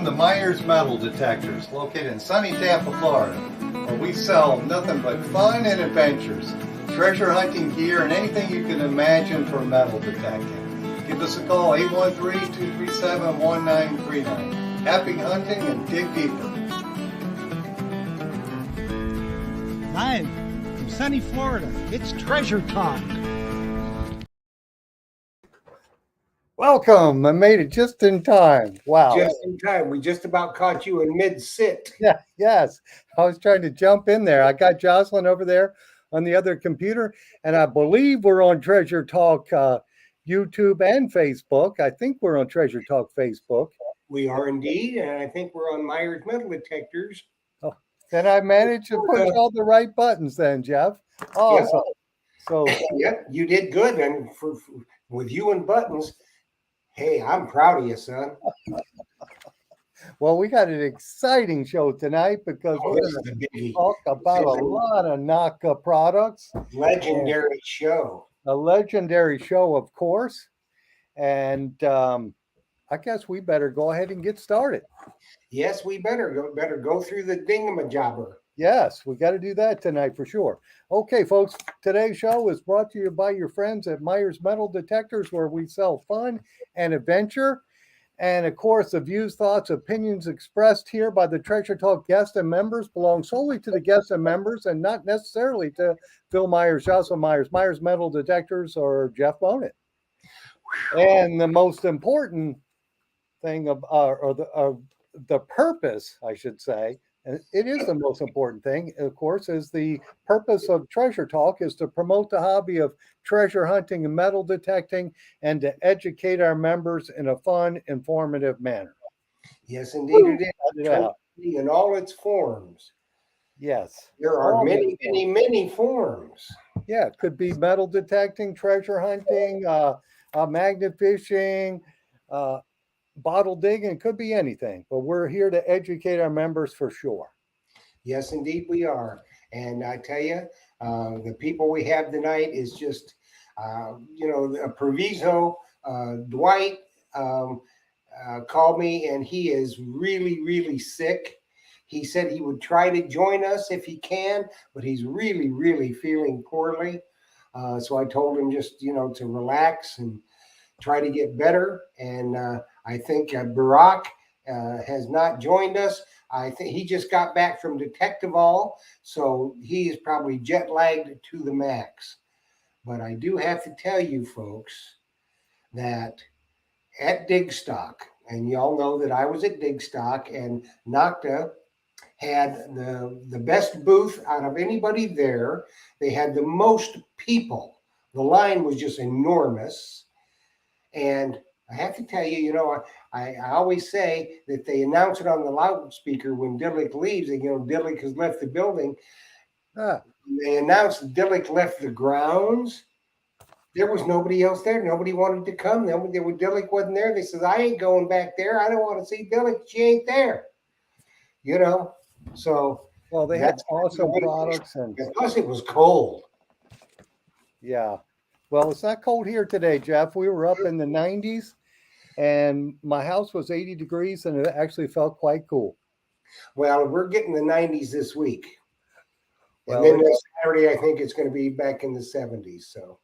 Welcome to Myers Metal Detectors, located in sunny Tampa, Florida, where we sell nothing but fun and adventures, treasure hunting gear, and anything you can imagine for metal detecting. Give us a call, 813-237-1939. Happy hunting and dig deeper. Live from sunny Florida, it's Treasure Talk. Welcome. I made it just in time. Wow. Just in time. We just about caught you in mid-sit. Yeah, yes. I was trying to jump in there. I got Jocelyn over there on the other computer, and I believe we're on Treasure Talk YouTube and Facebook. I think we're on Treasure Talk Facebook. We are indeed, and I think we're on Myers Metal Detectors. Oh, then I managed to push all the right buttons then, Jeff. Awesome. Yep. So Yep, you did good. And for with you and buttons, hey, I'm proud of you, son. Well, we got an exciting show tonight because we're going to talk about a lot of Nokta products. Legendary show. A legendary show, of course. And I guess we better go ahead and get started. Yes, we better go through the dingamajobber. Yes, we got to do that tonight for sure. Okay, folks, today's show is brought to you by your friends at Myers Metal Detectors, where we sell fun and adventure. And of course, the views, thoughts, opinions expressed here by the Treasure Talk guests and members belong solely to the guests and members and not necessarily to Phil Myers, Jocelyn Myers, Myers Metal Detectors, or Jeff Bonnet. And the most important thing of the purpose, I should say, and it is the most important thing, of course, is the purpose of Treasure Talk is to promote the hobby of treasure hunting and metal detecting and to educate our members in a fun, informative manner. Yes, indeed it is. In all its forms. Yes. There are many forms. Yeah, it could be metal detecting, treasure hunting, magnet fishing, bottle digging, it could be anything, but we're here to educate our members for sure. Yes, indeed we are. And I tell you, the people we have tonight is just, a proviso. Dwight called me and he is really, really sick. He said he would try to join us if he can, but he's really, really feeling poorly. So I told him just, to relax and try to get better. And I think Barack has not joined us. I think he just got back from Detective All, so he is probably jet lagged to the max. But I do have to tell you folks that at Digstock, and y'all know that I was at Digstock, and Nokta had the best booth out of anybody there. They had the most people. The line was just enormous. And I have to tell you, I always say that they announce it on the loudspeaker when Dillick leaves. And, Dillick has left the building. They announced that Dillick left the grounds. There was nobody else there. Nobody wanted to come. Dillick wasn't there. They said, I ain't going back there. I don't want to see Dillick. She ain't there. So. Well, they had awesome products. And plus it was cold. Yeah. Well, it's not cold here today, Jeff. We were up in the 90s, and my house was 80 degrees, and it actually felt quite cool. Well, we're getting the 90s this week. Well, and then this Saturday, I think it's going to be back in the 70s. So,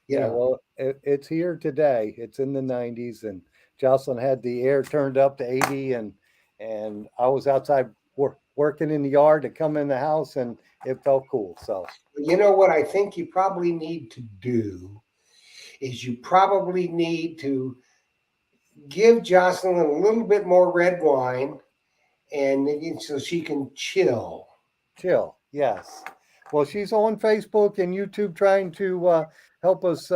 well, it's here today. It's in the 90s, and Jocelyn had the air turned up to 80, and I was outside working in the yard to come in the house, and it felt cool. So, you know what I think you probably need to do is you probably need to give Jocelyn a little bit more red wine, and so she can chill. Yes. Well, she's on Facebook and YouTube trying to help us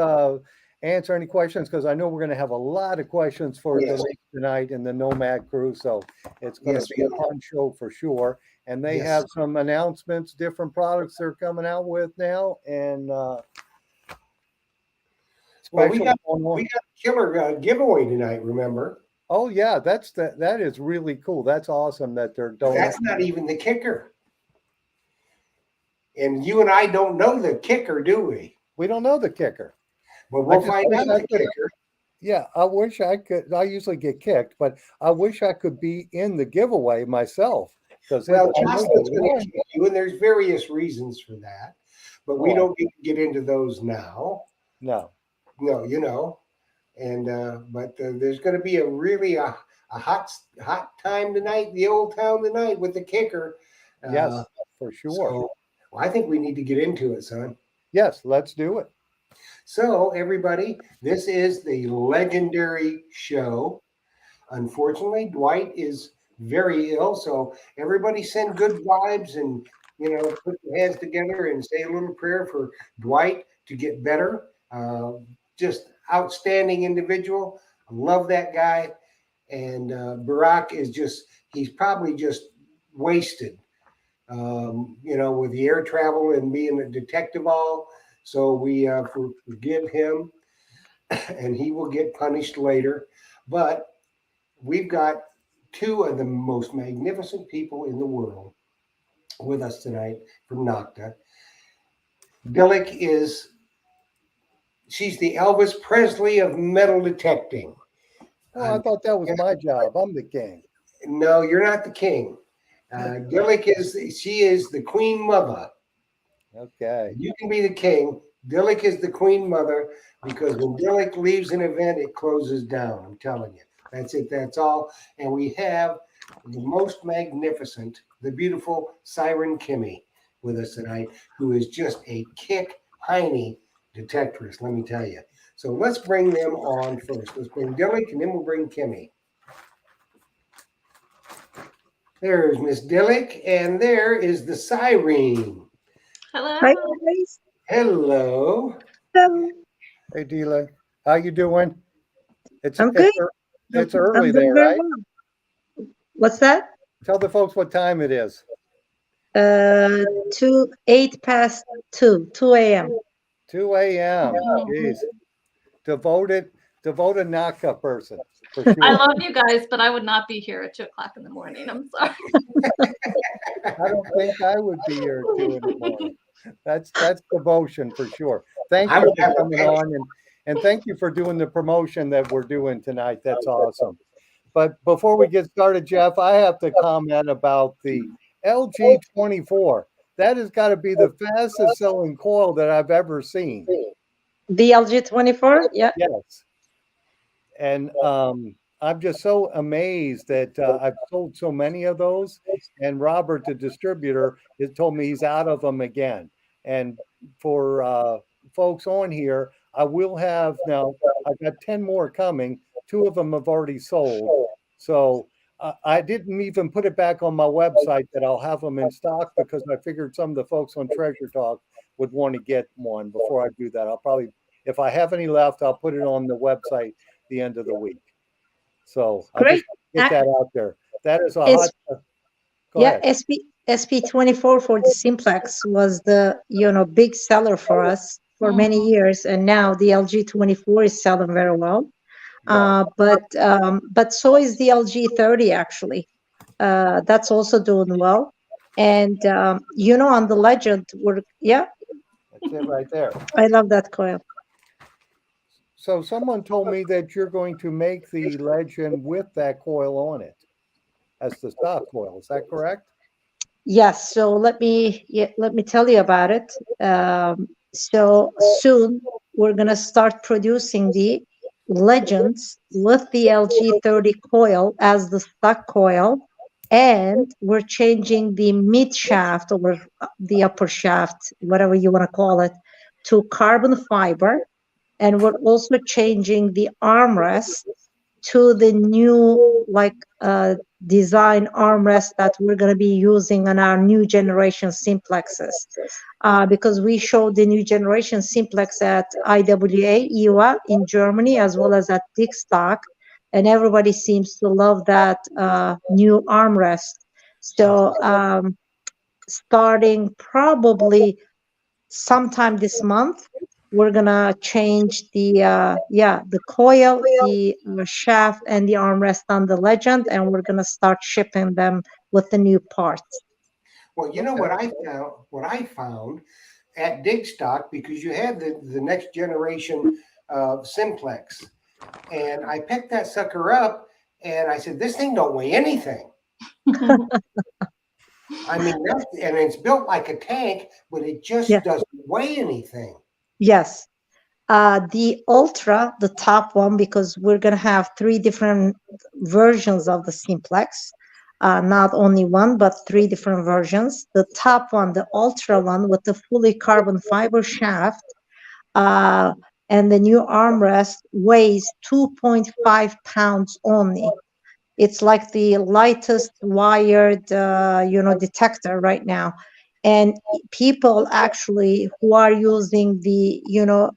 answer any questions, because I know we're going to have a lot of questions for tonight in the Nomad crew. So it's going to be a fun show for sure. And they have some announcements, different products they're coming out with now. And we got a killer giveaway tonight, remember? Oh, yeah, that is really cool. That's awesome that they're doing. That's not even the kicker. And you and I don't know the kicker, do we? We don't know the kicker. Well, we'll find out the kicker. Yeah, I wish I could. I usually get kicked, but I wish I could be in the giveaway myself because I Well, know Jocelyn's you going to won. kick you, and there's various reasons for that, but we Oh, don't need to get into those now. no. No, and there's going to be a really a hot time tonight, the old town tonight with the kicker. Uh, Yes, for sure. so well, I think we need to get into it, son. Yes, let's do it. So everybody, this is the legendary show. Unfortunately, Dwight is very ill, so everybody send good vibes and put your hands together and say a little prayer for Dwight to get better. Just outstanding individual. I love that guy. And Barack is he's probably just wasted, with the air travel and being a detective all. So we forgive him and he will get punished later. But we've got two of the most magnificent people in the world with us tonight from Nokta. Billick she's the Elvis Presley of metal detecting. Well, I thought that was my job. I'm the king. No, you're not the king. Dillick she is the queen mother. Okay. You can be the king. Dillick is the queen mother because when Dillick leaves an event, it closes down. I'm telling you. That's it. That's all. And we have the most magnificent, the beautiful Siren Kimmy with us tonight, who is just a kick hiney detectorist, let me tell you. So let's bring them on first. Let's bring Dillick and then we'll bring Kimmy. There's Miss Dillick, and there is the Siren. Hello. Hi, guys. Hello. Hello. Hey, Dila, how you doing? It's I'm good. it's I'm early doing there, very right? well. What's that? Tell the folks what time it is. 8 past 2 a.m. 2 a.m. Oh. Jeez. Devoted Naka person for I sure. love you guys, but I would not be here at 2 o'clock in the morning. I'm sorry. I don't think I would be here at 2 in the morning. That's devotion for sure. Thank I you would for have a coming penny. on and thank you for doing the promotion that we're doing tonight. That's awesome. But before we get started, Jeff, I have to comment about the LG24. That has got to be the fastest selling coil that I've ever seen. The LG24? Yeah. Yes. And I'm just so amazed that I've sold so many of those. And Robert, the distributor, has told me he's out of them again. And for folks on here, I will have now, I've got 10 more coming. 2 of them have already sold. So I didn't even put it back on my website that I'll have them in stock because I figured some of the folks on Treasure Talk would want to get one before I do that. I'll probably, if I have any left, I'll put it on the website the end of the week. So I Great. just get that out there. That is a Is hot. Go yeah, ahead. SP24 for the simplex was the big seller for us for many years, and now the LG24 is selling very well. Right. But so is the LG30 actually. That's also doing well. And on the Legend, That's it right there. I love that coil. So someone told me that you're going to make the Legend with that coil on it as the stock coil. Is that correct? Yes. So let me tell you about it. So soon we're gonna start producing the Legends with the LG30 coil as the stock coil, and we're changing the mid shaft or the upper shaft, whatever you want to call it, to carbon fiber, and we're also changing the armrest to the new design armrest that we're going to be using on our new generation simplexes, because we showed the new generation simplex at IWA in Germany as well as at Dickstock, and everybody seems to love that new armrest. So starting probably sometime this month, we're gonna change the coil, the shaft, and the armrest on the Legend, and we're gonna start shipping them with the new parts. Well, you know what I found? What I found at Digstock, because you had the next generation simplex, And I picked that sucker up and I said, this thing don't weigh anything. I mean, and it's built like a tank, but it just Yeah. doesn't weigh anything. Yes. The Ultra, the top one, because we're going to have three different versions of the Simplex. Not only one, but three different versions. The top one, the Ultra one with the fully carbon fiber shaft, and the new armrest weighs 2.5 pounds only. It's like the lightest wired, detector right now. And people actually who are using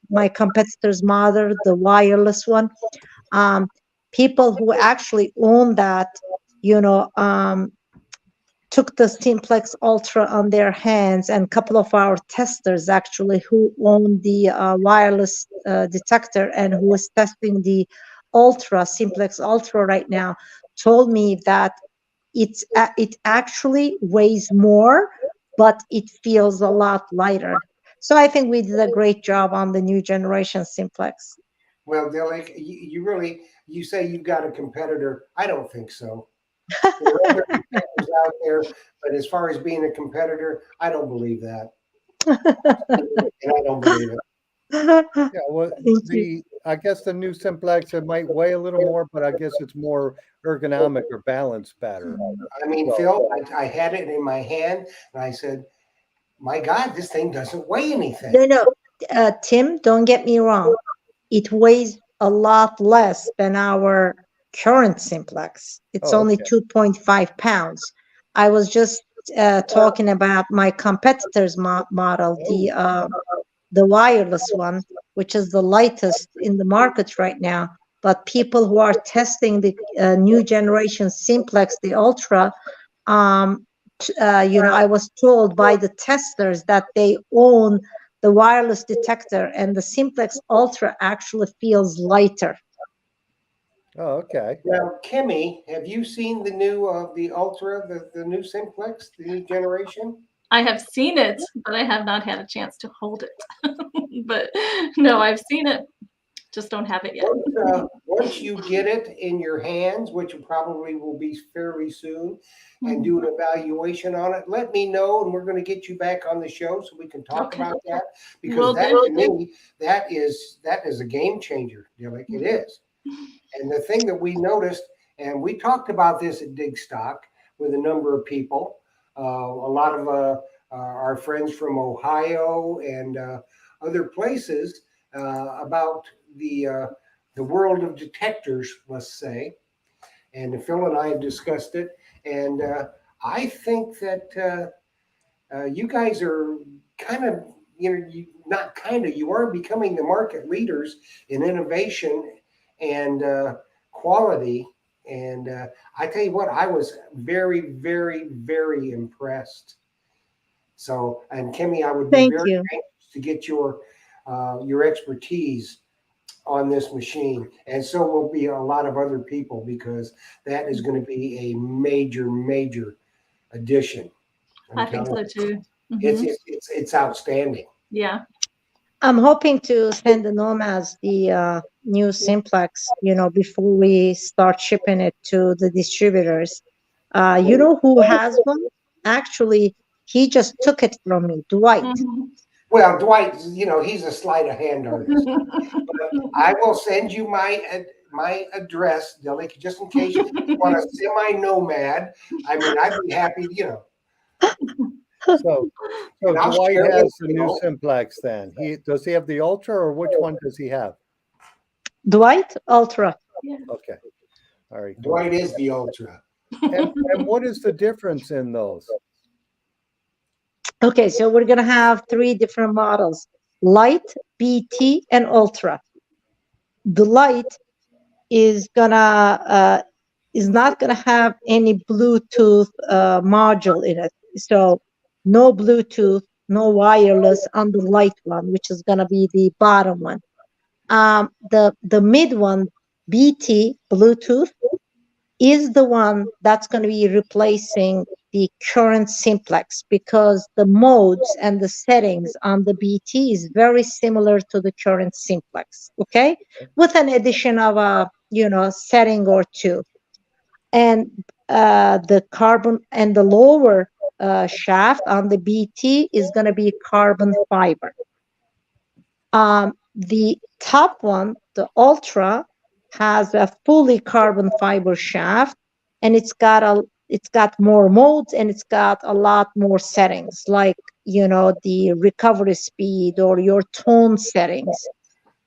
my competitor's model, the wireless one, um, people who actually own that, you know, um, took the Simplex Ultra on their hands, and a couple of our testers actually who own the wireless detector and who is testing the Simplex Ultra right now, told me that it actually weighs more, but it feels a lot lighter. So I think we did a great job on the new generation Simplex. Well, Dilek, you say you've got a competitor. I don't think so. There are other competitors out there, but as far as being a competitor, I don't believe that. And I don't believe it. Yeah, well, Thank you. I guess the new Simplex, it might weigh a little more, but I guess it's more ergonomic or balanced better. I mean, Phil, I had it in my hand and I said, my God, this thing doesn't weigh anything. No, Tim, don't get me wrong. It weighs a lot less than our current Simplex. It's Oh, only okay. 2.5 pounds. I was just talking about my competitor's model, the wireless one, which is the lightest in the market right now. But people who are testing the new generation Simplex, the Ultra, um, I was told by the testers that they own the wireless detector, and the Simplex Ultra actually feels lighter. Oh, okay. Now, Kimmy, have you seen the Ultra, the new Simplex, the new generation? I have seen it, but I have not had a chance to hold it. But no, I've seen it, just don't have it yet. Once you get it in your hands, which probably will be fairly soon, and do an evaluation on it, let me know, and we're going to get you back on the show so we can talk Okay. about that. Because Will that do. to me, that is a game changer, like it is. And the thing that we noticed, and we talked about this at Dig Stock with a number of people, a lot of our friends from Ohio and other places about the world of detectors, let's say. And Phil and I have discussed it, and I think that you guys are kind of, not kind of, you are becoming the market leaders in innovation and quality. And I tell you what, I was very, very, very impressed. So, and Kimmy, I would be Thank very you. anxious to get your expertise on this machine, and so will be a lot of other people, because that is going to be a major, major addition. I think so too. It's outstanding. Yeah. I'm hoping to send the Nomads the new Simplex, before we start shipping it to the distributors. You know who has one? Actually, he just took it from me, Dwight. Well, Dwight, he's a sleight of hand artist. But I will send you my address, Dilly, just in case you want a semi-nomad. I mean, I'd be happy, So And I'll Dwight share has with the new Phil. Simplex then. Does he have the Ultra, or which one does he have? Dwight Ultra. Okay. All right. Cool. Dwight is the Ultra. And what is the difference in those? Okay, so we're gonna have three different models: Light, BT, and Ultra. The Light is not gonna have any Bluetooth module in it. So no Bluetooth, no wireless on the light one, which is gonna be the bottom one. The mid one, BT, Bluetooth, is the one that's going to be replacing the current simplex, because the modes and the settings on the BT is very similar to the current simplex, okay, with an addition of a setting or two. And the carbon and the lower shaft on the BT is going to be carbon fiber. The top one, the Ultra, has a fully carbon fiber shaft, and it's got more modes, and it's got a lot more settings, like the recovery speed or your tone settings.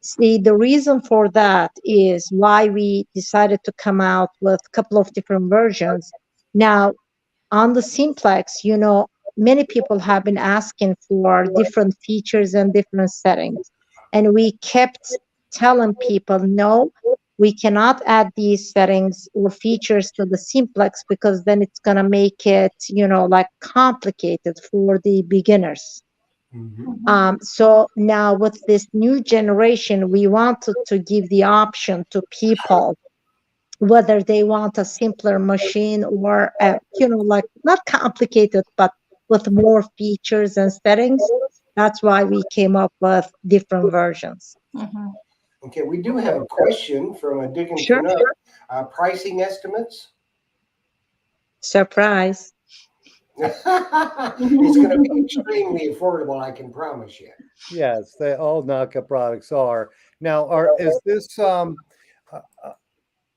See, the reason for that is why we decided to come out with a couple of different versions. Now, on the simplex, many people have been asking for different features and different settings. And we kept telling people, no, we cannot add these settings or features to the simplex, because then it's going to make it, like complicated for the beginners. So now with this new generation, we wanted to give the option to people whether they want a simpler machine or like not complicated, but with more features and settings. That's why we came up with different versions. Mhm. Okay, we do have a question from a Digging Sure. to Know. Pricing estimates? Surprise. It's going to be extremely affordable, I can promise you. Yes, they all Naka products are. Now, is this uh,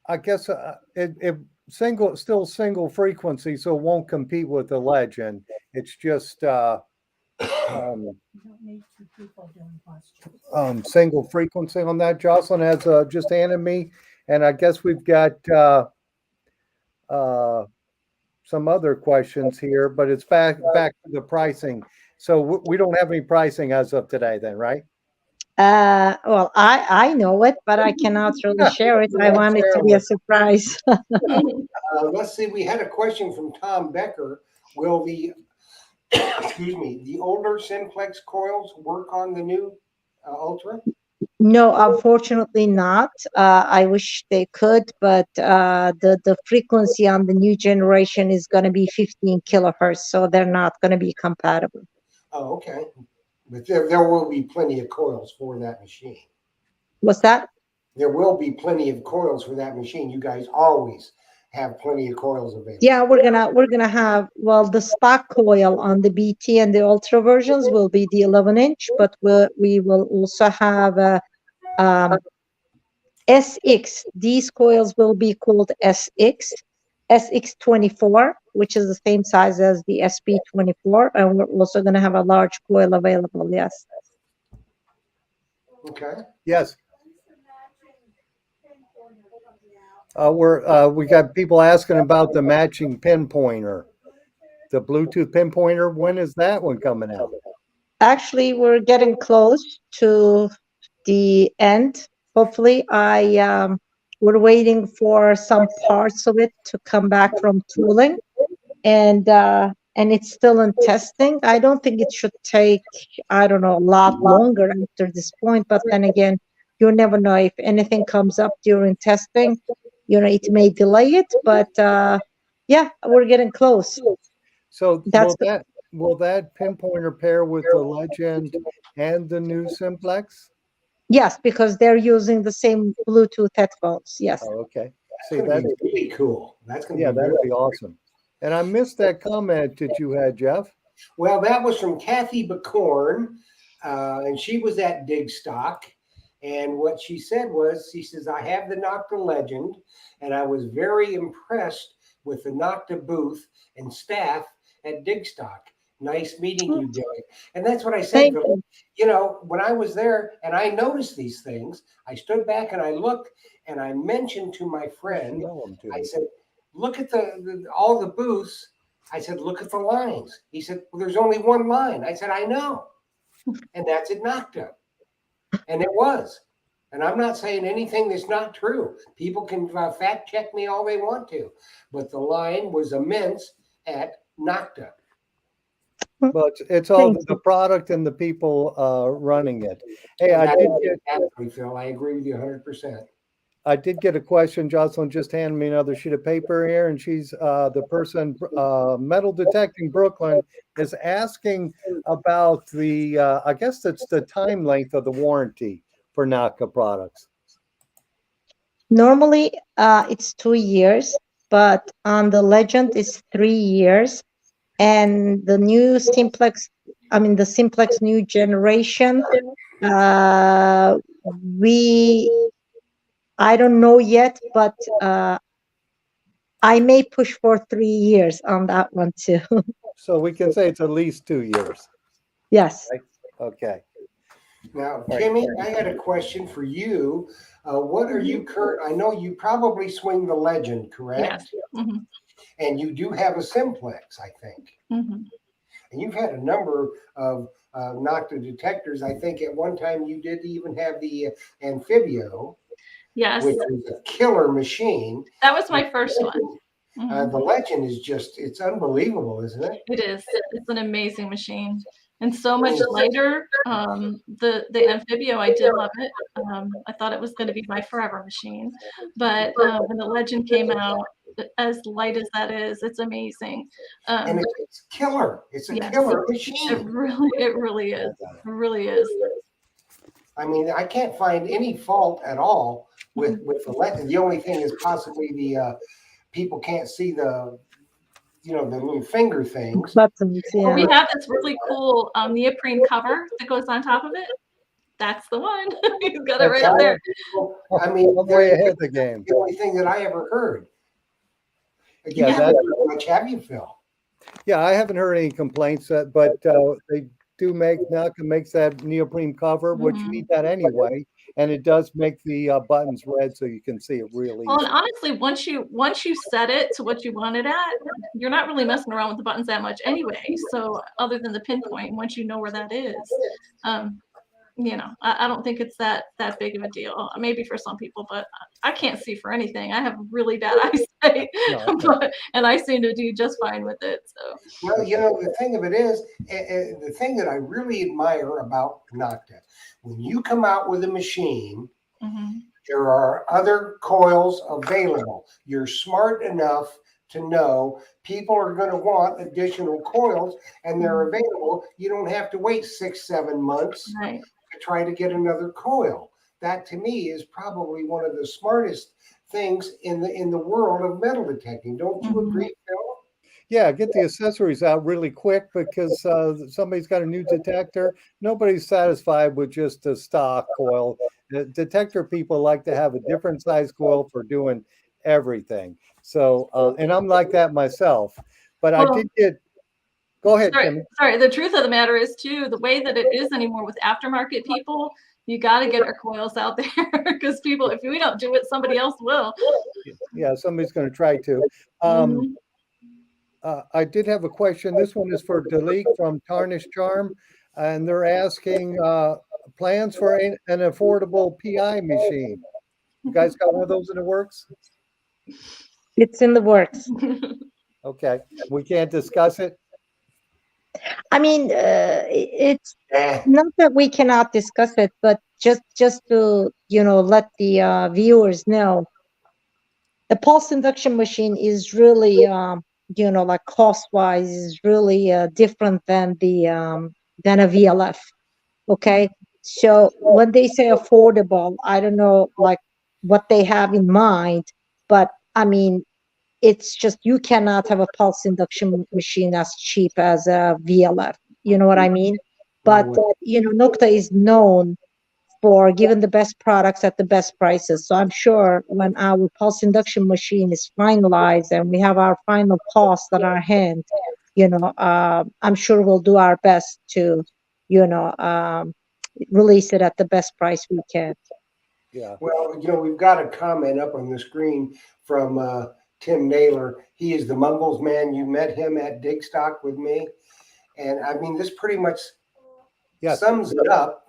I guess it still single frequency, so it won't compete with the Legend. It's just um, single frequency on that. Jocelyn has just handed me, and I guess we've got uh, some other questions here, but it's back to the pricing. So we don't have any pricing as of today, then, right? Well, I know it, but I cannot really share it. I want it to be a surprise. Let's see, we had a question from Tom Becker. Will the excuse me, the older simplex coils work on the new Ultra? No, unfortunately not. I wish they could, but the frequency on the new generation is going to be 15 kilohertz, so they're not going to be compatible. Oh, okay. But there will be plenty of coils for that machine. What's that? There will be plenty of coils for that machine. You guys always have plenty of coils available. Yeah, we're gonna have, well, the stock coil on the BT and the Ultra versions will be the 11-inch, but we will also have SX. These coils will be called SX, SX24, which is the same size as the SP24, and we're also going to have a large coil available. Yes. Okay. Yes. We got people asking about the matching pinpointer, the Bluetooth pinpointer. When is that one coming out? Actually, we're getting close to the end. Hopefully, we're waiting for some parts of it to come back from tooling, and it's still in testing. I don't think it should take, I don't know, a lot longer after this point. But then again, you never know, if anything comes up during testing, it may delay it. But yeah, we're getting close. So That's will that pinpointer pair with the Legend and the new Simplex? Yes, because they're using the same Bluetooth headphones. Yes. Oh, okay. See, That's that's really cool. That's going to yeah, be that'd very be awesome. And I missed that comment that you had, Jeff. well. That was from Kathy Bacorn, and she was at Digstock. And what she said was, she says, I have the Nokta Legend, and I was very impressed with the Nokta booth and staff at Digstock. Nice meeting you, Billy. And that's what I said, Thank Billy. When I was there and I noticed these things, I stood back and I looked and I mentioned to my friend, Know 'em too. I said, look at all the booths. I said, look at the lines. He said, well, there's only one line. I said, I know. And that's at Nokta. And it was. And I'm not saying anything that's not true. People can fact check me all they want to. But the line was immense at Nokta. But it's all Thank the product and the people running it. Hey, And I that's did what get exactly, Phil. I agree with you 100%. I did get a question. Jocelyn just handed me another sheet of paper here, and she's the person, Metal Detecting Brooklyn, is asking about the, I guess that's the time length of the warranty for Naka products. Normally, it's 2 years, but on the Legend is 3 years. And the new Simplex, the Simplex new generation, uh, we, I don't know yet, but I may push for 3 years on that one too. So we can say it's at least 2 years. Yes. Right? Okay. Now, Right. Kimmy, I had a question for you. What are you current? I know you probably swing the Legend, correct? Yes. Hmm. And you do have a Simplex, I think. Hmm. And you've had a number of Nocta detectors. I think at one time you did even have the Amphibio, Yes. which is a killer machine. That was my first one. Mhm. The Legend is it's unbelievable, isn't it? It is. It's an amazing machine and so much lighter. The Amphibio, I did love it. I thought it was going to be my forever machine, but when the Legend came out, as light as that is, it's amazing. And it's killer. It's a Yes. killer It machine. really is. It really is. I mean, I can't find any fault at all with the Legend. The only thing is possibly the people can't see the little finger things. Buttons, Well, we yeah. have this really cool neoprene cover that goes on top of it. That's the one. He's got it right up there. I mean, I'm way ahead of the game. the only thing that I ever heard. Yeah, You that- how much have you, Phil? Yeah, I haven't heard any complaints, but they do make Naka makes that neoprene cover, which you Mhm. need that anyway, and it does make the buttons red so you can see it really Well, and easy. honestly, once you set it to what you want it at, you're not really messing around with the buttons that much anyway. So other than the pinpoint, once you know where that is, um, I don't think it's that big of a deal. Maybe for some people, but I can't see for anything. I have really bad eyesight, No, and I seem to do just fine with it. So Well, the thing of it is, the thing that I really admire about Nocta, when you come out with a machine, mhm. there are other coils available. You're smart enough to know people are going to want additional coils, and they're available. You don't have to wait 6, 7 months Right. to try to get another coil. That to me is probably one of the smartest things in the world of metal detecting. Don't you Mhm. agree, Phil? Yeah, get the accessories out really quick because somebody's got a new detector. Nobody's satisfied with just a stock coil. The detector people like to have a different size coil for doing everything. So, and I'm like that myself. But I Well, did get. Go ahead, sorry, Kim. sorry. The truth of the matter is too, the way that it is anymore with aftermarket people, you got to get our coils out there because people, if we don't do it, somebody else will. Yeah, somebody's going to try to. Mhm. I did have a question. This one is for Dalik from Tarnish Charm, and they're asking plans for an affordable PI machine. You guys got one of those in the works? It's in the works. Okay, we can't discuss it. It's Eh, not that we cannot discuss it, but just to let the viewers know, the pulse induction machine is really like cost wise is really different than than a VLF. Okay, so when they say affordable, I don't know like what they have in mind, but it's just you cannot have a pulse induction machine as cheap as a VLF. You know what I mean? But No Nokta is known for giving the best products at the best prices. So I'm sure when our pulse induction machine is finalized and we have our final cost at our hand, I'm sure we'll do our best to, you know, um, release it at the best price we can. Yeah. Well, we've got a comment up on the screen from Tim Naylor. He is the Mungles man. You met him at Digstock with me. And I mean, this pretty much Yes. sums it up.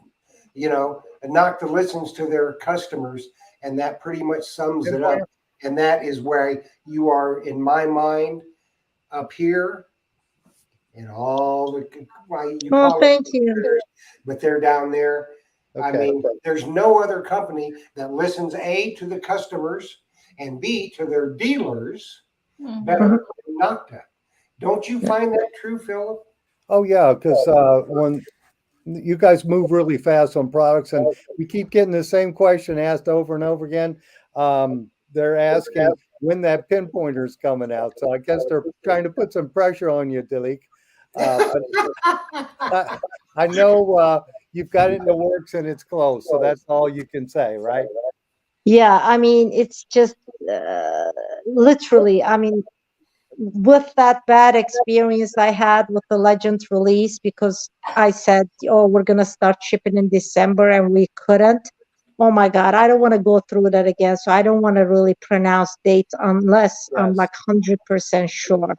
Nocta listens to their customers, and that pretty much sums it up. And that is where you are, in my mind, up here, and all the, why you Oh, call thank it, you. but they're down there. I Okay. mean, there's no other company that listens A, to the customers, and B, to their dealers Mhm. better than Nokta. Don't you find that true, Philip? Oh yeah, because when you guys move really fast on products, and we keep getting the same question asked over and over again. They're asking when that pinpointer is coming out. So I guess they're trying to put some pressure on you, Dalik. But I know you've got it in the works and it's close. So that's all you can say, right? Yeah, I mean, it's just literally, I mean, with that bad experience I had with the Legends release, because I said, oh, we're going to start shipping in December and we couldn't. Oh my God, I don't want to go through that again. So I don't want to really pronounce dates unless I'm like 100% sure.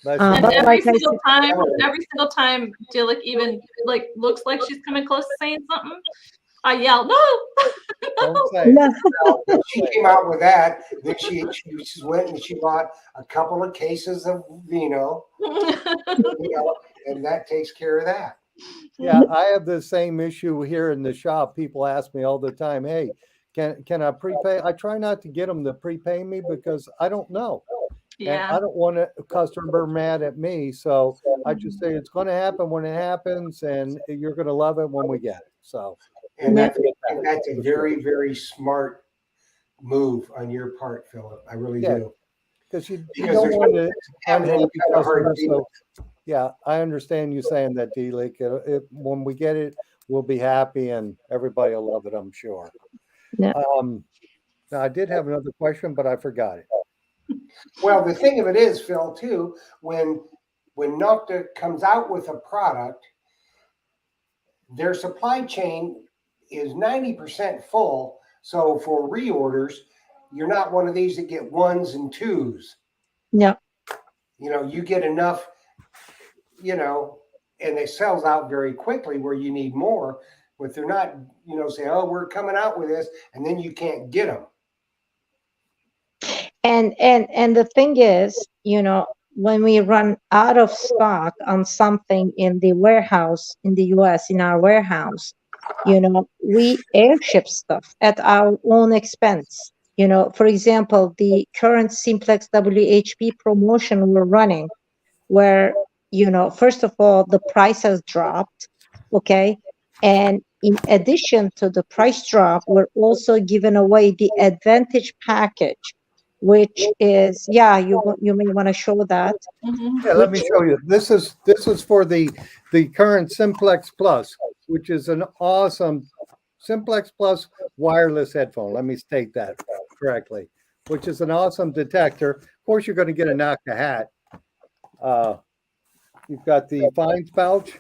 Unless you And But know. every like I single said, time Dilek even like looks like she's coming close to saying something, I yell, no, Don't no. say it. yeah, When she came out with that, then she went and she bought a couple of cases of vino, and that takes care of that. Yeah, I have the same issue here in the shop. People ask me all the time, "Hey, can I prepay?" I try not to get them to prepay me because I don't know, and Yeah. I don't want a customer mad at me. So I just say it's going to happen when it happens, and you're going to love it when we get it. So we'll And leave that's it at and that. that's a For sure. very, very smart move on your part, Philip. I really Yeah, do. because you Because don't there's want an having any unhappy kind of hard customer. feelings. So yeah, I understand you saying that, D. Leak. When we get it, we'll be happy, and everybody will love it. I'm sure. yeah. Um, Now, I did have another question, but I forgot it. Well, the thing of it is, Phil, too, when Nokta comes out with a product, their supply chain is 90% full. So for reorders, you're not one of these that get ones and twos. Yeah. You get enough, you know, and it sells out very quickly where you need more. But they're not, say, oh, we're coming out with this, and then you can't get them. And the thing is, when we run out of stock on something in the warehouse in the US, in our warehouse, we airship stuff at our own expense. For example, the current Simplex WHP promotion we're running, where, first of all, the price has dropped, okay? And in addition to the price drop, we're also giving away the Advantage package, which is, yeah, you may want to show that, Mhm. Yeah, let me which, show you. This is for the current Simplex Plus, which is an awesome Simplex Plus wireless headphone. Let me state that correctly, which is an awesome detector. Of course, you're going to get a Nokta hat. Uh, you've got the fines pouch.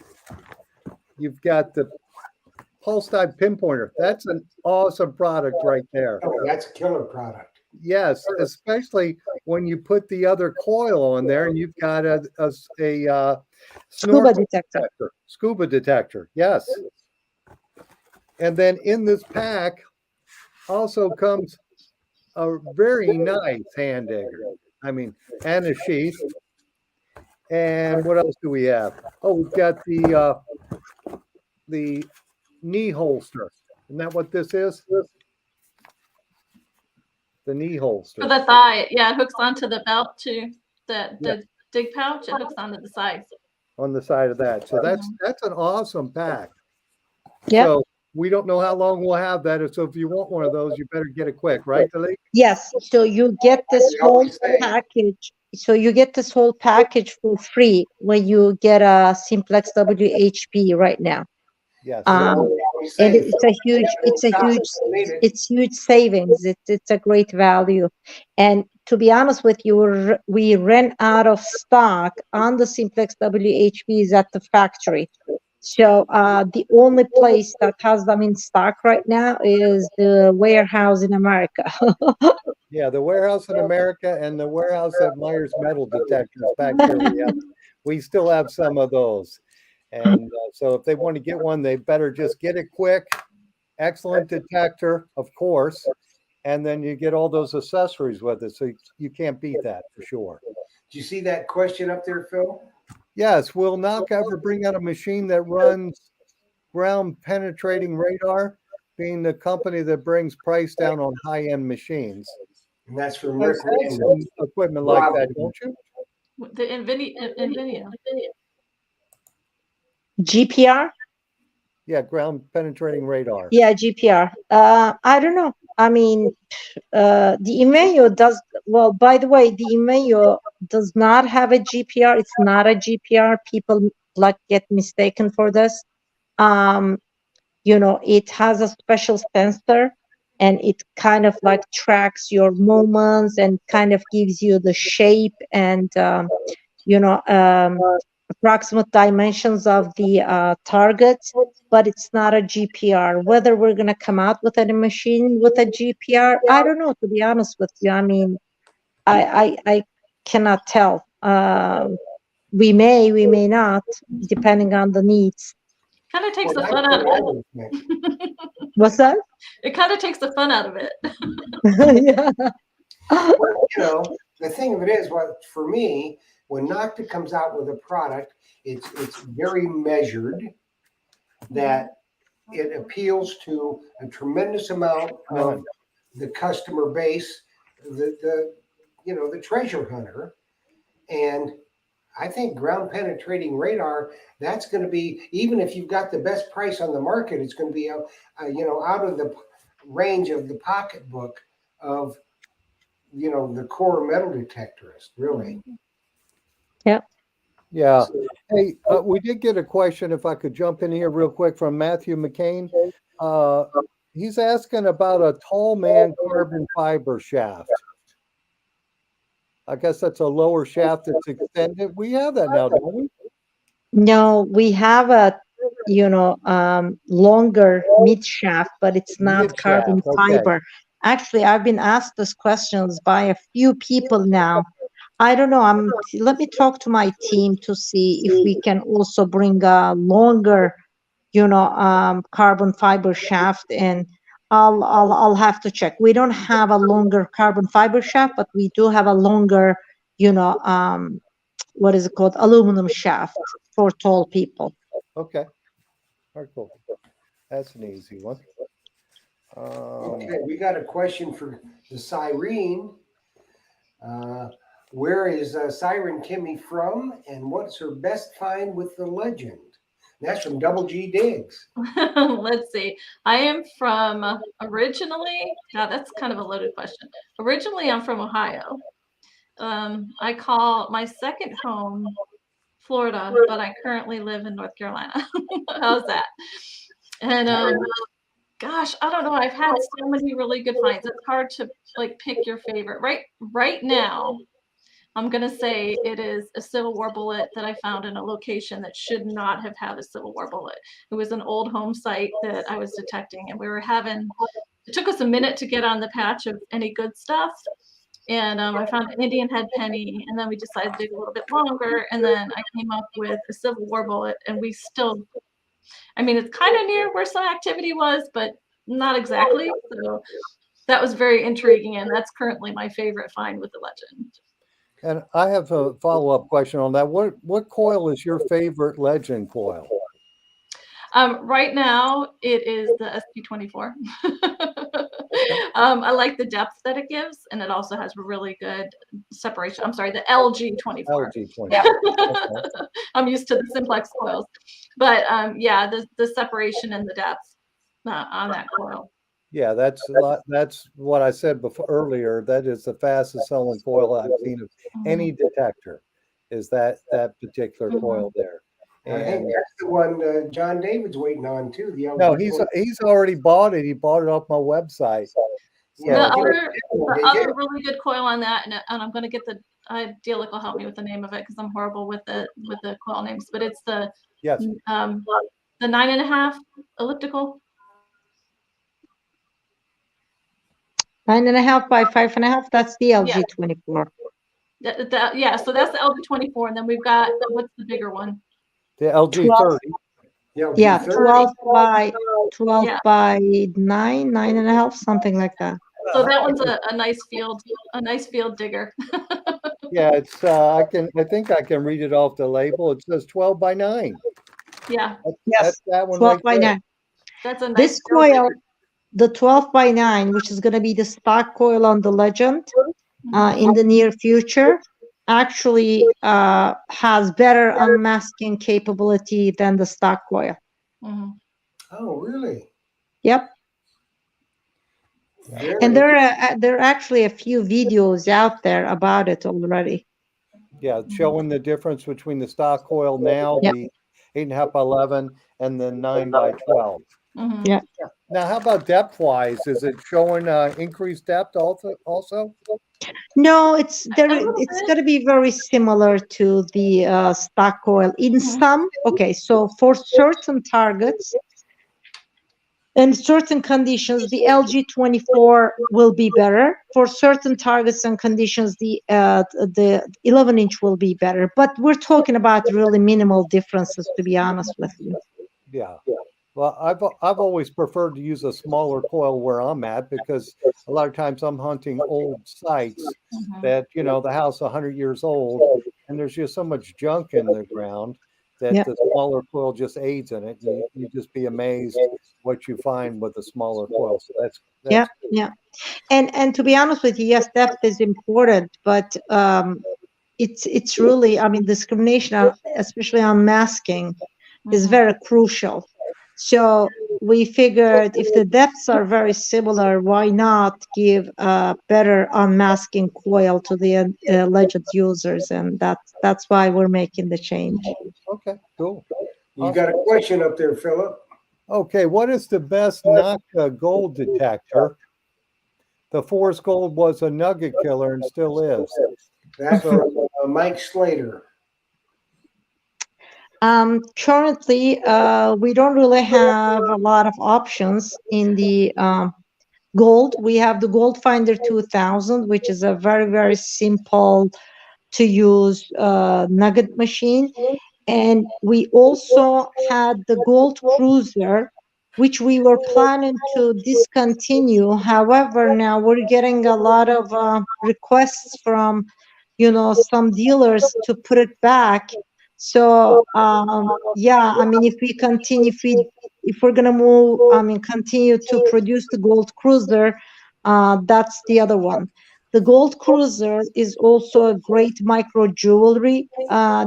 You've got the pulse type pinpointer. That's an awesome product right there. Oh, that's a killer product. Yes, especially when you put the other coil on there and you've got a scuba snorkel detector. detector, scuba detector. Yes. And then in this pack also comes a very nice hand digger. I mean, and a sheath. And what else do we have? Oh, we've got the knee holster. Isn't that what this is? The knee holster. For the thigh, yeah, it hooks onto the belt too. The Yeah. the dig pouch, it hooks onto the sides. On the side of that. So Mhm. that's an awesome pack. Yep. So we don't know how long we'll have that. So if you want one of those, you better get it quick, right, Delete? Yes. So you get this We whole always say, package. So you get this whole package for free when you get a Simplex WHP right now. Yes. we always And say, it's a huge, it's huge savings. It's a great value. And to be honest with you, we ran out of stock on the Simplex WHPs at the factory. So the only place that has them in stock right now is the warehouse in America. Yeah, the warehouse in America and the warehouse at Myers Metal Detectors back here. We still have some of those. And so if they want to get one, they better just get it quick. Excellent detector, of course. And then you get all those accessories with it. So you can't beat that for sure. do you see that question up there, Phil? Yes, will Knock ever bring out a machine that runs ground penetrating radar? being the company that brings price down on high-end machines. And that's from You Rick guys have Randall. some equipment like that, don't you? The Nvidia. GPR? Yeah, ground penetrating radar. Yeah, GPR. I don't know. I mean, the Imeo does, well, by the way, the Imeo does not have a GPR. It's not a GPR. People like get mistaken for this. It has a special sensor, and it kind of like tracks your movements and kind of gives you the shape and approximate dimensions of the target, but it's not a GPR. Whether we're going to come out with a machine with a GPR, I don't know, to be honest with you. I mean, I cannot tell. We may not, depending on the needs. Kind of takes Well, the fun out of I it. would think. What's that? It kind of takes the fun out of it. Yeah. Well, the thing of it is, what for me, when Nokta comes out with a product, it's very measured, that it appeals to a tremendous amount of the customer base, the treasure hunter. And I think ground penetrating radar, that's going to be, even if you've got the best price on the market, it's going to be out of the range of the pocketbook of the core metal detectorist, really. Yeah. Hey, we did get a question, if I could jump in here real quick, from Matthew McCain. He's asking about a tall man carbon fiber shaft. I guess that's a lower shaft that's extended. We have that now, don't we? No, we have a longer mid shaft, but it's not Mid carbon shaft, okay. fiber. Actually, I've been asked these questions by a few people now. I don't know. Let me talk to my team to see if we can also bring a longer, carbon fiber shaft, and I'll have to check. We don't have a longer carbon fiber shaft, but we do have a longer, what is it called? Aluminum shaft for tall people. Okay. All right, cool. That's an easy one. Okay, we got a question for the Cyrene. Where is Siren Kimmy from, and what's her best find with the legend? That's from Double G Diggs. Let's see. I am from originally, now that's kind of a loaded question. Originally, I'm from Ohio. I call my second home Florida, but I currently live in North Carolina. How's that? And gosh, I don't know. I've had so many really good finds. It's hard to like pick your favorite. Right now, I'm gonna say it is a Civil War bullet that I found in a location that should not have had a Civil War bullet. It was an old home site that I was detecting, and it took us a minute to get on the patch of any good stuff. And I found an Indian head penny, and then we decided to dig a little bit longer, and then I came up with a Civil War bullet, and it's kind of near where some activity was, but not exactly. So that was very intriguing, and that's currently my favorite find with the legend. And I have a follow-up question on that. What coil is your favorite legend coil? Right now, it is the SP24. I like the depth that it gives, and it also has really good separation. I'm sorry, the LG24. LG24. Yeah. Okay. I'm used to the simplex coils, but the separation and the depth on that coil. Yeah, that's what I said before earlier. That is the fastest selling coil I've seen of any detector. Is that particular coil there? And I think that's the one John David's waiting on too. No, he's already bought it. He bought it off my website. So, The other really good coil on that, and I'm going to get Dealic will help me with the name of it because I'm horrible with the coil names. But it's the 9.5 elliptical. 9.5 by 5.5. That's the LG24. Yeah, so that's the LG24, and then we've got what's the bigger one? The LG30. Yeah, 12 by 9.5, something like that. So that one's a nice field digger. Yeah, it's I think I can read it off the label. It says 12 by 9. Yeah. That's that one 12 right by there. 9. That's a nice This coil, the 12x9, which is going to be the stock coil on the Legend in the near future, actually has better unmasking capability than the stock coil. Mhm. Oh, really? Yep. Very And there are actually a few videos out there about it already. Yeah, showing the difference between the stock coil now, Yeah. the 8.5 by 11, and the 9 by 12. Mhm. Yeah. Now, how about depth wise? Is it showing increased depth also? No, it's A there. little It's bit. going to be very similar to the stock coil in Mhm. some. Okay, so for certain targets and certain conditions, the LG24 will be better. For certain targets and conditions, the 11-inch will be better. But we're talking about really minimal differences, to be honest with you. Yeah. Well, I've always preferred to use a smaller coil where I'm at because a lot of times I'm hunting old sites Mhm. that, the house 100 years old, and there's just so much junk in the ground that Yeah. the smaller coil just aids in it. You just be amazed what you find with a smaller coil. So Yeah. that's Yeah. And to be honest with you, yes, depth is important, but it's really, I mean, discrimination, especially on masking, is Mhm. very crucial. So we figured if the depths are very similar, why not give a better unmasking coil to the Legend users, and that's why we're making the change. okay. Cool. You got a question up there, Philip? Okay, what is the best Nokta gold detector? The Forest Gold was a nugget killer and still is. That's So, from Mike Slater. Currently, we don't really have a lot of options in the gold. We have the Gold Finder 2000, which is a very, very simple to use nugget machine. And we also had the Gold Cruiser, which we were planning to discontinue. However, now we're getting a lot of requests from, some dealers to put it back. So, yeah, I mean, if we continue, if we're gonna move, I mean, continue to produce the Gold Cruiser, that's the other one. The Gold Cruiser is also a great micro jewelry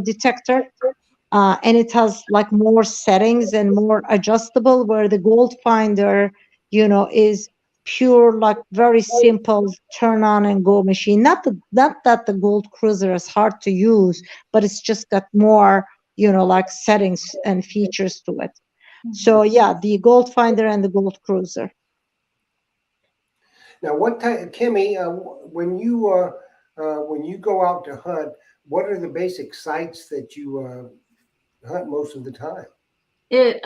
detector, and it has like more settings and more adjustable, where the Gold Finder, is pure, like very simple turn on and go machine. Not that the Gold Cruiser is hard to use, but it's just got more, like settings and features to it. So yeah, the Gold Finder and the Gold Cruiser. Now, what type, Kimmy? When you go out to hunt, what are the basic sites that you hunt most of the time? It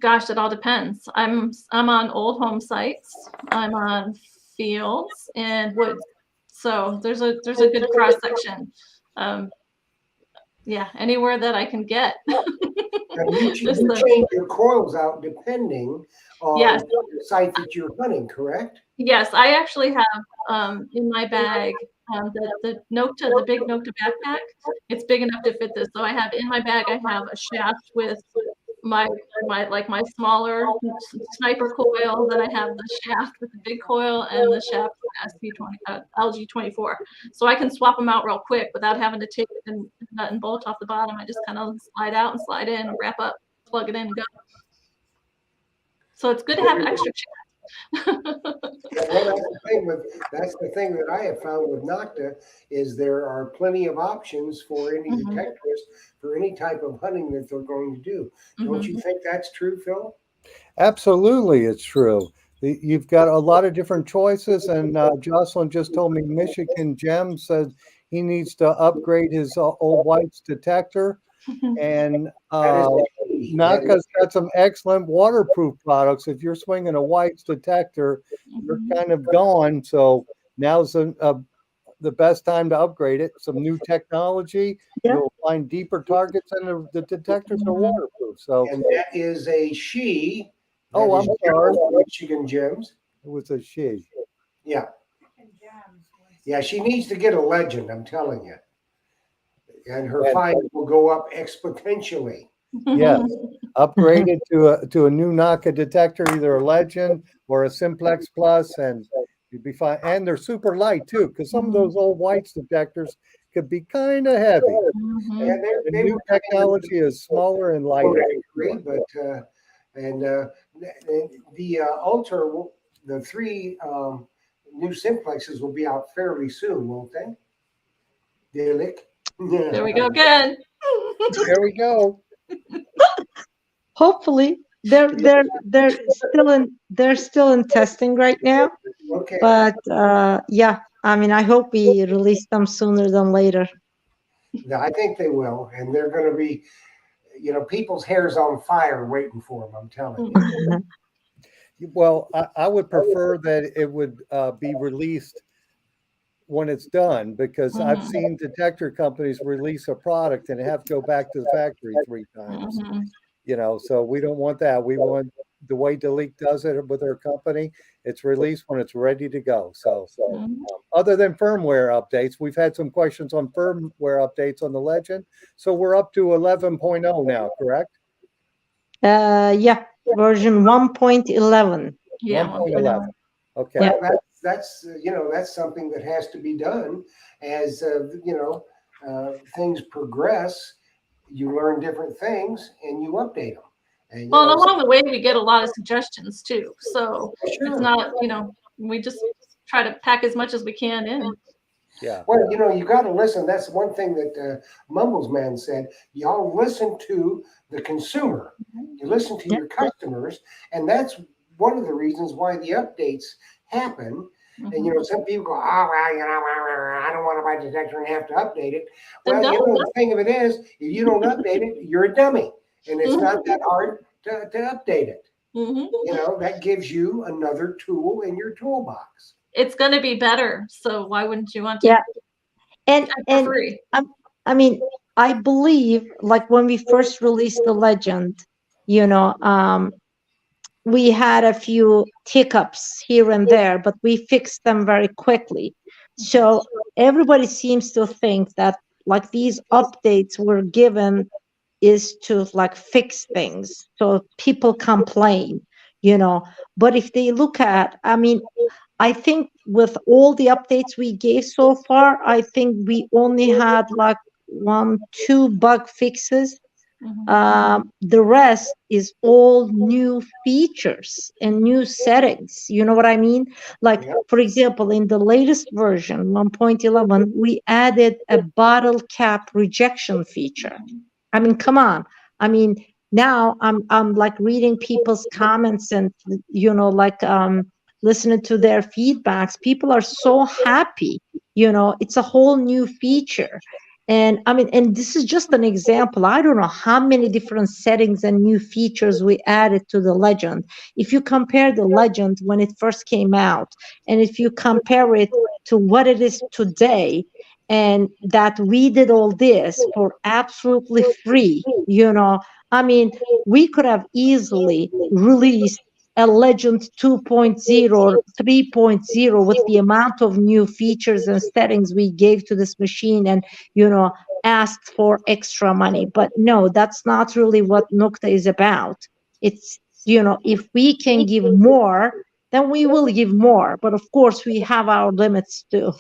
gosh, it all depends. I'm on old home sites. I'm on fields and woods. So there's a good cross section. Um, yeah, anywhere that I can get. Now, you Just the change your coils out depending on yes, the site that you're hunting, correct? yes. I actually have in my bag the Nokta, the big Nokta backpack. It's big enough to fit this. So I have in my bag. I have a shaft with my my smaller sniper coil. Then I have the shaft with the big coil and the shaft with SP20 LG24. So I can swap them out real quick without having to take the nut and bolt off the bottom. I just kind of slide out and slide in, wrap up, plug it in, and go. So it's good to have extra Yeah, well, that's the thing that I have found with Nocta is there are plenty of options for any Mhm. detectors for any type of hunting that they're going to do. Don't Mhm. you think that's true, Phil? absolutely, it's true. You've got a lot of different choices, and Jocelyn just told me Michigan Gem said he needs to upgrade his old whites detector, and That is the key. That is, Naka's got some excellent waterproof products. If you're swinging a whites detector, you're Mhm. kind of gone. So now's the best time to upgrade it. Some new technology. Yeah. You'll find deeper targets, and the detectors are Mhm. waterproof. So, and that is a she. That oh, is I'm sorry, Michigan Gems. it was a she. Yeah, yeah. She needs to get a legend. I'm telling you, and her And find will go up exponentially. Yes. Upgraded to a new Nokta detector, either a Legend or a Simplex Plus, and you'd be fine. And they're super light too, because some of those old whites detectors could be kind of heavy. Mhm. And The they new were technology is smaller and lighter. I agree, but and the Ultra, the three new simplexes will be out fairly soon, won't they? Dilek. There we go again. There we go. Hopefully, they're still in testing right now. Okay. But yeah, I mean, I hope we release them sooner than later. Yeah, I think they will, and they're going to be, people's hair's on fire waiting for them. I'm telling you. Mhm. Well, I would prefer that it would be released when it's done, because I've Mhm. seen detector companies release a product and have to go back to the factory 3 times. Mhm. So we don't want that. We want the way Delete does it with their company. It's released when it's ready to go. So Mhm. other than firmware updates, we've had some questions on firmware updates on the Legend. So we're up to 11.0 now, correct? Yeah, version 1.11. Yeah, 1.11. 1.0. Okay. Yeah. Well, that's something that has to be done as things progress. You learn different things and you update them. And Well, and along the way, we get a lot of suggestions too. So it's sure. not, we just try to pack as much as we can in. Yeah. Well, you got to listen. That's one thing that Mumbles Man said. Y'all listen to the consumer. You listen to Yeah. your customers, and that's one of the reasons why the updates happen. And Mhm. some people go, oh well, I don't want to buy a detector and have to update it. Then Well, don't. the thing of it is, if you don't update it, you're a dummy, and it's not that hard to update it. Mhm. That gives you another tool in your toolbox. It's going to be better. So why wouldn't you want to Yeah. And check for and free? I mean, I believe like when we first released the Legend, you know, we had a few hiccups here and there, but we fixed them very quickly. So everybody seems to think that like these updates were given is to like fix things. So people complain, you know. But if they look at, I mean, I think with all the updates we gave so far, I think we only had like one, two bug fixes. Mhm. The rest is all new features and new settings. You know what I mean? Like, Yeah. for example, in the latest version, 1.11, we added a bottle cap rejection feature. I mean, come on. I mean, now I'm like reading people's comments and like listening to their feedbacks. People are so happy. It's a whole new feature. And I mean, and this is just an example. I don't know how many different settings and new features we added to the Legend. If you compare the Legend when it first came out, and if you compare it to what it is today, and that we did all this for absolutely free, I mean, we could have easily released a Legend 2.0 or 3.0 with the amount of new features and settings we gave to this machine and asked for extra money. But no, that's not really what Nokta is about. It's if we can give more, then we will give more, but of course we have our limits too.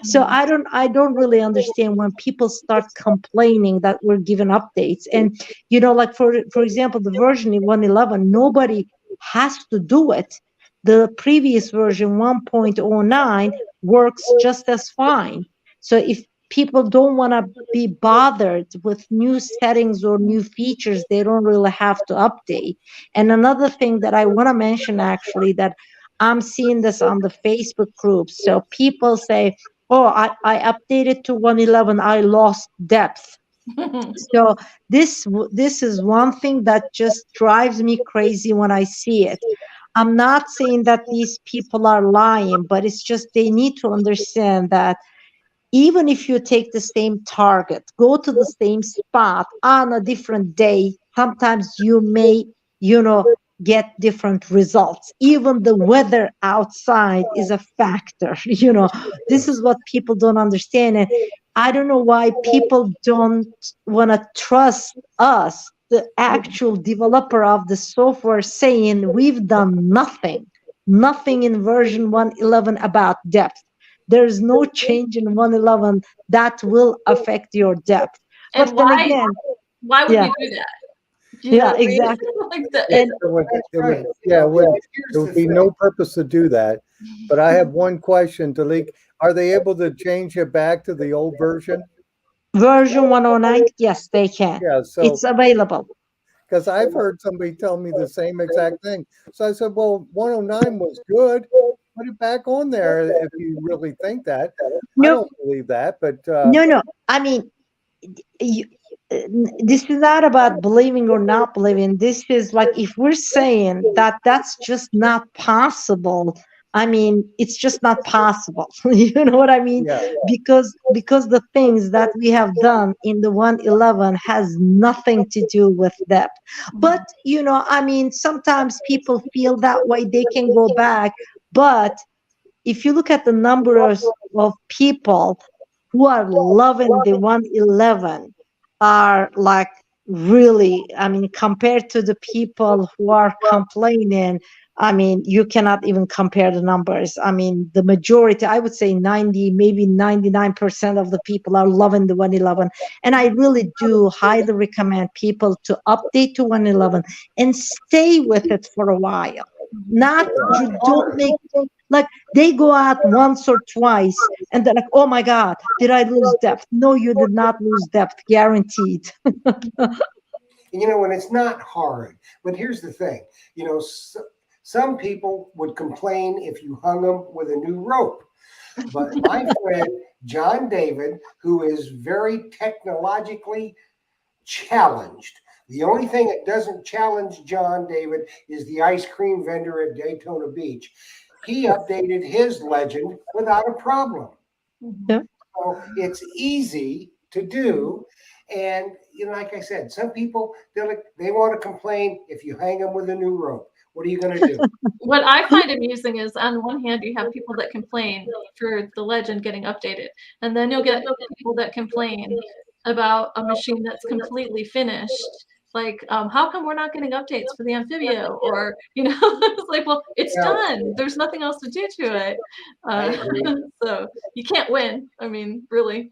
So Mhm. I don't really understand when people start complaining that we're given updates. And like for example, the version in 111, nobody has to do it. The previous version 1.09 works just as fine. So if people don't want to be bothered with new settings or new features, they don't really have to update. And another thing that I want to mention actually, that I'm seeing this on the Facebook groups. So people say, oh, I updated to 111, I lost depth. So this is one thing that just drives me crazy when I see it. I'm not saying that these people are lying, but it's just they need to understand that even if you take the same target, go to the same spot on a different day, sometimes you may, get different results. Even the weather outside is a factor. This is what people don't understand. And I don't know why people don't want to trust us the actual developer of the software saying we've done nothing in version 111 about depth. There's no change in 111 that will affect your depth. And But then again, why would yeah, we do that? You know yeah, what I mean? exactly. Like the, And That's It would, right. yeah, You know, there here's would the be thing. no purpose to do that. But I have one question, Dalik. Are they able to change it back to the old version? version 109, yes, they can. Yeah, so It's available. because I've heard somebody tell me the same exact thing. So I said, well, 109 was good. Put it back on there if you really think that. I No, don't believe that, but no. I mean, you, this is not about believing or not believing. This is like if we're saying that that's just not possible. I mean, it's just not possible. You know what I mean? yeah, Because the things that we have done in the 111 has nothing to do with depth. But I mean, sometimes people feel that way. They can go back, but if you look at the numbers of people who are loving the 111 are like really, I mean, compared to the people who are complaining, I mean, you cannot even compare the numbers. I mean, the majority, I would say 90, maybe 99% of the people are loving the 111. And I really do highly recommend people to update to 111 and stay with it for a while. Not, you don't make, like, they go out once or twice and they're like, oh my God, did I lose depth? No, you did not lose depth, guaranteed. And and it's not hard. But here's the thing, some people would complain if you hung them with a new rope. But my friend John David, who is very technologically challenged, the only thing that doesn't challenge John David is the ice cream vendor at Daytona Beach. He updated his legend without a problem. Yeah. So it's easy to do. And like I said, some people they want to complain if you hang them with a new rope. What are you going to do? what I find amusing is on one hand you have people that complain for the legend getting updated, and then you'll get people that complain about a machine that's completely finished. Like, how come we're not getting updates for the Amphibio? Or, it's like, well, it's Well, done. There's nothing else to do to it. I Uh, agree. so you can't win. I mean, really.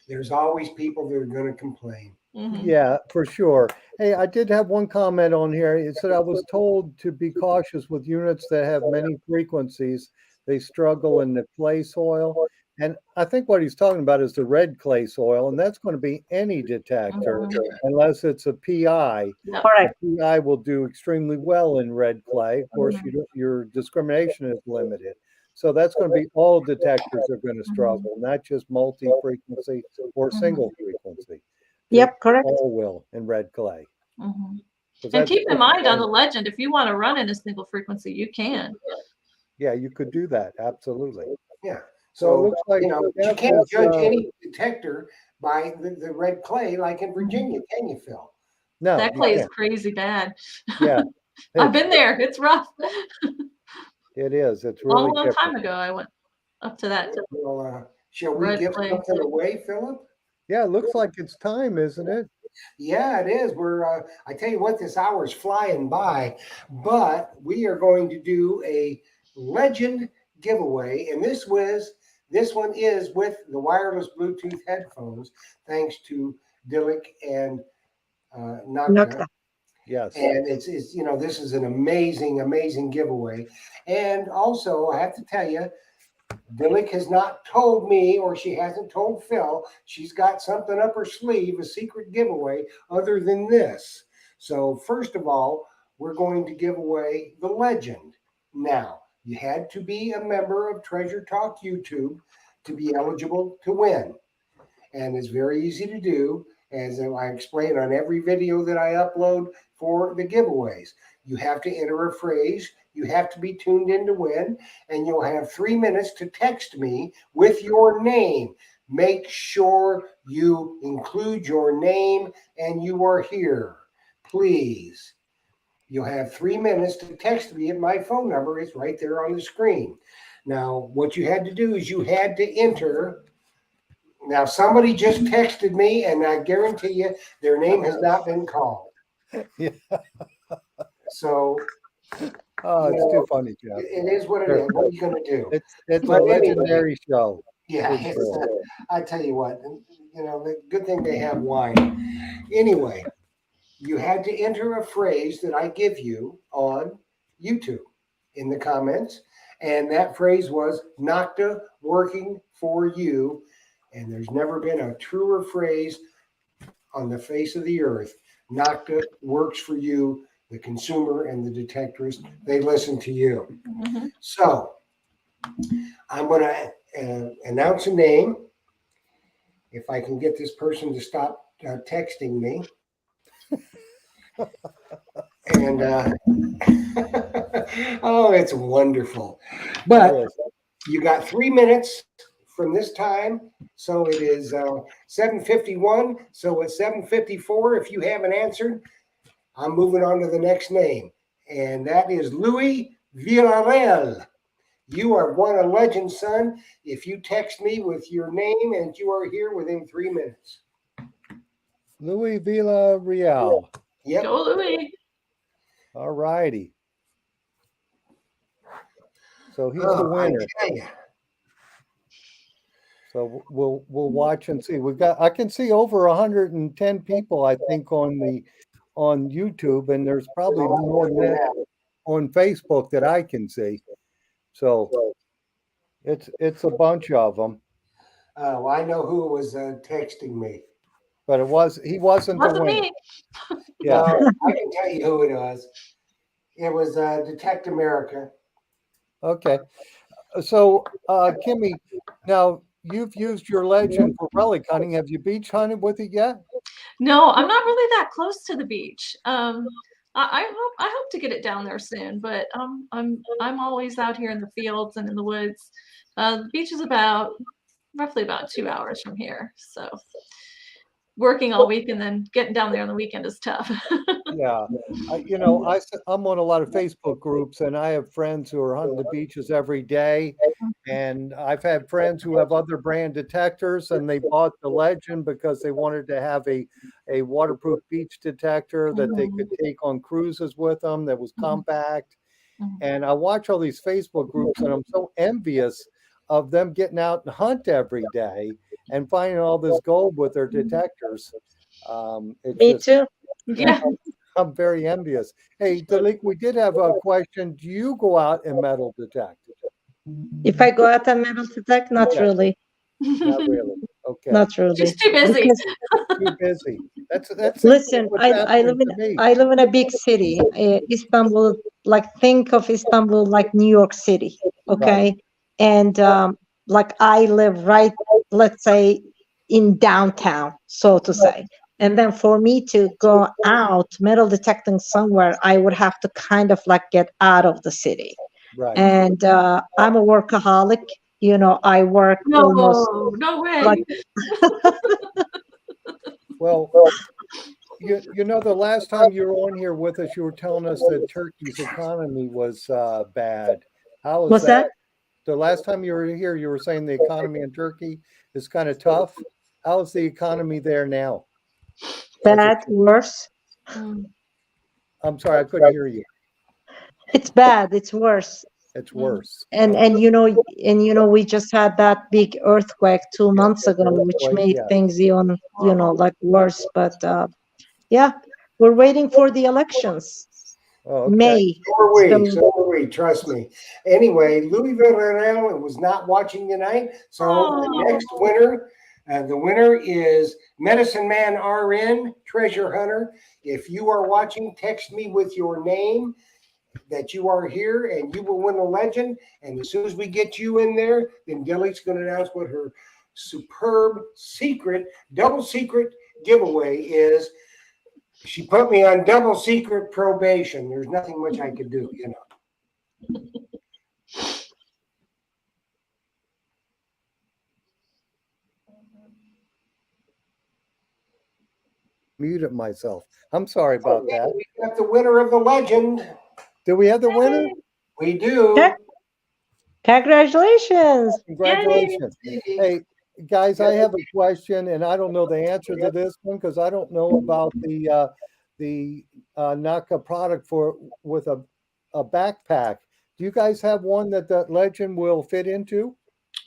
There's always people that are going to complain. Mhm. yeah, for sure. Hey, I did have one comment on here. It said I was told to be cautious with units that have many frequencies. They struggle in the clay soil. And I think what he's talking about is the red clay soil, and that's going to be any detector unless it's a PI. Yep. Correct. The PI will do extremely well in red clay. Of course, Mhm. your discrimination is limited. So that's going to be all detectors are going to struggle, not just multi-frequency or single frequency. They Yep, correct. all will in red clay. Mhm. 'Cause And that's keep in mind on the legend, if you want to run in a single frequency, you can. yeah, you could do that. Absolutely. Yeah. So it So, looks like you Jeff can't is, judge any detector by the red clay like in Virginia, can you, Phil? no, That you clay is can't. crazy bad. Yeah, I've it's, been there. It's rough. it is. It's Long, really long time different. ago, I went up to that Well, shall we red give clay. something away, Philip? Yeah, it looks like it's time, isn't it? Yeah, it is. I tell you what, this hour's flying by, but we are going to do a legend giveaway, and this one is with the wireless Bluetooth headphones, thanks to Dilek and Nokta. Nokta. Yes. And it's this is an amazing giveaway. And also, I have to tell you, Dilek has not told me, or she hasn't told Phil, she's got something up her sleeve, a secret giveaway other than this. So first of all, we're going to give away the legend. Now, you had to be a member of Treasure Talk YouTube to be eligible to win. And it's very easy to do, as I explain on every video that I upload for the giveaways. You have to enter a phrase, you have to be tuned in to win, and you'll have 3 minutes to text me with your name. Make sure you include your name and you are here, please. You'll have 3 minutes to text me at my phone number. It's right there on the screen. Now, what you had to do is you had to enter. Now, somebody just texted me, and I guarantee you their name has not been called. Yeah. So Oh, you it's know, too funny, Jeff. it is what it Sure. is. What are you going to do? It's a But anyway, legendary show. yeah, For it's, sure. I tell you what, you know, the good thing they have wine. Anyway, you had to enter a phrase that I give you on YouTube in the comments. And that phrase was Nokta working for you. And there's never been a truer phrase on the face of the earth. Nokta works for you, the consumer and the detectorist. They listen to you. Mhm. So I'm going to announce a name. If I can get this person to stop texting me. And oh, it's wonderful. But It is. you got 3 minutes from this time. So it is 7:51. So at 7:54, if you haven't answered, I'm moving on to the next name. And that is Louis Villarreal. You are one a legend, son. If you text me with your name and you are here within 3 minutes. Louis Villarreal. Yep. Go Louis. All righty. So he's the Oh, I winner. tell ya. So we'll watch and see. I can see over 110 people, I think, on YouTube, and there's probably more than that on Facebook that I can see. So it's a bunch of them. Well, I know who was texting me. But he wasn't the Wasn't winner. me. Yeah. I can tell you who it was. It was Detect America. Okay. So Kimmy, now you've used your legend for relic hunting. Have you beach hunted with it yet? No, I'm not really that close to the beach. I hope to get it down there soon, but I'm always out here in the fields and in the woods. The beach is roughly about 2 hours from here, so working all week and then getting down there on the weekend is tough. Yeah. I'm on a lot of Facebook groups, and I have friends who are hunting the beaches every day. And I've had friends who have other brand detectors, and they bought the Legend because they wanted to have a waterproof beach detector that they could take on cruises with them that was compact. And I watch all these Facebook groups, and I'm so envious of them getting out and hunt every day and finding all this gold with their detectors. Me too. Yeah. I'm very envious. Hey, Dalik, we did have a question. Do you go out and metal detect? If I go out and metal detect, not Yeah. really. Not really. Okay. Not really. She's too busy. Because, Too busy. That's listen, what's I happening live in to me. I live in a big city, Istanbul. Like think of Istanbul like New York City, okay? And like I live right, let's say, in downtown, so to say. And then for me to go out metal detecting somewhere, I would have to kind of like get out of the city. Right. And I'm a workaholic. You know, I work almost No way. like Well, you know, the last time you were on here with us, you were telling us that Turkey's economy was bad. How is what's that? The last time you were here, you were saying the economy in Turkey is kind of tough. How is the economy there now? Bad, worse. I'm sorry, I couldn't hear you. It's bad. It's worse. It's worse. And we just had that big earthquake 2 months ago, which made things even like worse. But yeah, we're waiting for the elections. Oh, okay. May. So are we, trust me. Anyway, Louis Villarreal was not watching tonight. So the next winner, the winner is Medicine Man RN, Treasure Hunter. If you are watching, text me with your name that you are here, and you will win a legend. And as soon as we get you in there, then Dilly's going to announce what her superb secret, double secret giveaway is. She put me on double secret probation. There's nothing much I could do, you know. Muted myself. I'm sorry about that. We got the winner of the legend. Do we have the winner? We do. Okay. Congratulations. Congratulations. Hey, guys, I have a question, and I don't know the answer to this one because I don't know about the Naka product with a backpack. Do you guys have one that the Legend will fit into?